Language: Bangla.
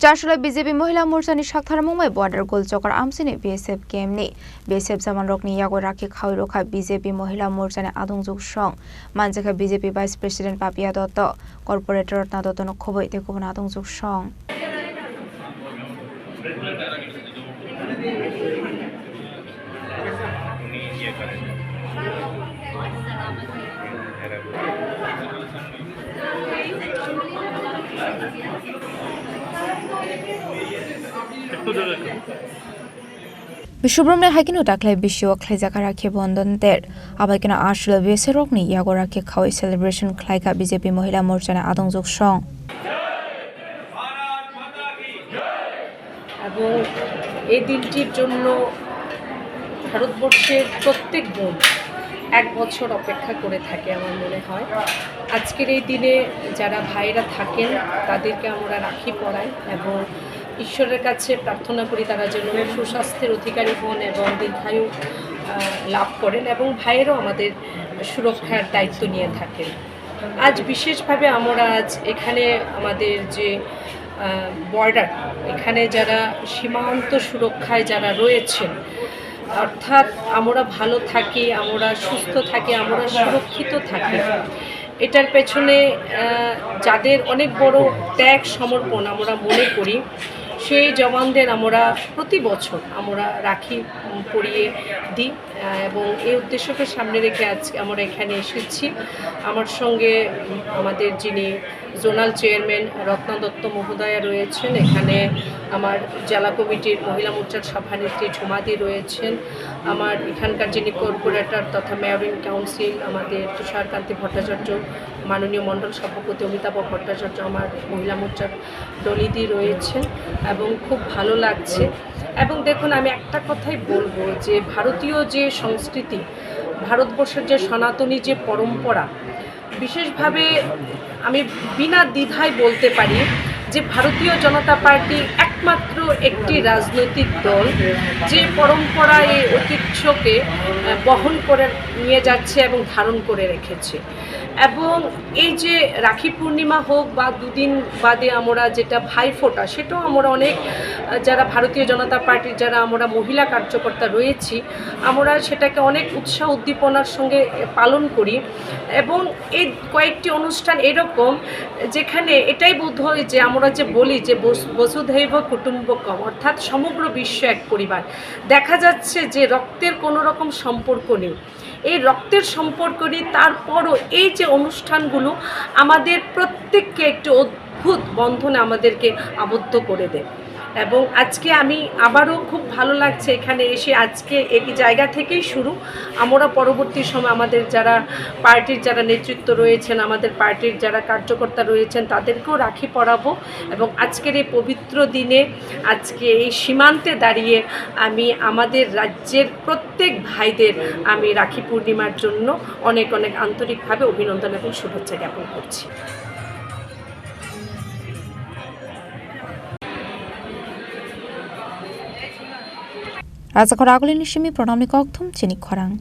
Chashula BJP Mohila Morsani Shakhtar Mumbai border goal chokar amsini BSF KMni BSF zaman rokni yago rakhi khawi rokha BJP Mohila Morsani adungjuk song manjaka BJP Vice President Papia Dotto Corporator Ratna Dotto no khoboi te kubana adungjuk song Bishubramne hakino taklai bisho khlai jakara khe bondon ter abaikena ashula bese rokni yagora khe khawai celebration khlai ka BJP Mohila Morchana adongjok song এবং এই দিনটির জন্য ভারতবর্ষের প্রত্যেক বোন এক বছর অপেক্ষা করে থাকে আমার মনে হয় আজকের এই দিনে যারা ভাইরা থাকেন তাদেরকে আমরা রাখি পরাই এবং ঈশ্বরের কাছে প্রার্থনা করি তারা যেন সুস্বাস্থ্যের অধিকারী হন এবং দীর্ঘায়ু লাভ করেন এবং ভাইয়েরও আমাদের সুরক্ষার দায়িত্ব নিয়ে থাকেন আজ বিশেষভাবে আমরা আজ এখানে আমাদের যে বর্ডার এখানে যারা সীমান্ত সুরক্ষায় যারা রয়েছেন অর্থাৎ আমরা ভালো থাকি আমরা সুস্থ থাকি আমরা সুরক্ষিত থাকি এটার পেছনে যাদের অনেক বড় ত্যাগ সমর্পণ আমরা মনে করি সেই জওয়ানদের আমরা প্রতি বছর আমরা রাখি পরিয়ে দিই এবং এই উদ্দেশ্যকে সামনে রেখে আজকে আমরা এখানে এসেছি আমার সঙ্গে আমাদের যিনি জোনাল চেয়ারম্যান রত্না দত্ত মহোদয়া রয়েছেন এখানে আমার জেলা কমিটির মহিলা মোর্চার সভানেত্রী ঝুমাদি রয়েছেন আমার এখানকার যিনি কর্পোরেটর তথা মেয়রিং কাউন্সিল আমাদের তুষারকান্তি ভট্টাচার্য মাননীয় মণ্ডল সভাপতি অমিতাভ ভট্টাচার্য আমার মহিলা মোর্চার দলিদি রয়েছেন এবং খুব ভালো লাগছে এবং দেখুন আমি একটা কথাই বলবো যে ভারতীয় যে সংস্কৃতি ভারতবর্ষের যে সনাতনী যে পরম্পরা বিশেষভাবে আমি বিনা দ্বিধায় বলতে পারি যে ভারতীয় জনতা পার্টি একমাত্র একটি রাজনৈতিক দল যে পরম্পরা এই ঐতিহ্যকে বহন করে নিয়ে যাচ্ছে এবং ধারণ করে রেখেছে এবং এই যে রাখি পূর্ণিমা হোক বা দুদিন বাদে আমরা যেটা ভাইফোঁটা সেটাও আমরা অনেক যারা ভারতীয় জনতা পার্টির যারা আমরা মহিলা কার্যকর্তা রয়েছি আমরা সেটাকে অনেক উৎসাহ উদ্দীপনার সঙ্গে পালন করি এবং এই কয়েকটি অনুষ্ঠান এরকম যেখানে এটাই বোধ হয় যে আমরা যে বলি যে বসুধৈব কুটুম্বকম অর্থাৎ সমগ্র বিশ্ব এক পরিবার দেখা যাচ্ছে যে রক্তের কোনো রকম সম্পর্ক নেই এই রক্তের সম্পর্ক নেই তারপরও এই যে অনুষ্ঠানগুলো আমাদের প্রত্যেককে একটি অদ্ভুত বন্ধনে আমাদেরকে আবদ্ধ করে দেয় এবং আজকে আমি আবারও খুব ভালো লাগছে এখানে এসে আজকে এই জায়গা থেকেই শুরু আমরা পরবর্তী সময় আমাদের যারা পার্টির যারা নেতৃত্ব রয়েছেন আমাদের পার্টির যারা কার্যকর্তা রয়েছেন তাদেরকেও রাখি পরাবো এবং আজকের এই পবিত্র দিনে আজকে এই সীমান্তে দাঁড়িয়ে আমি আমাদের রাজ্যের প্রত্যেক ভাইদের আমি রাখি পূর্ণিমার জন্য অনেক অনেক আন্তরিকভাবে অভিনন্দন এবং শুভেচ্ছা জ্ঞাপন করছি Raja Koragulin Shimi Pronami Koktum Chini Korang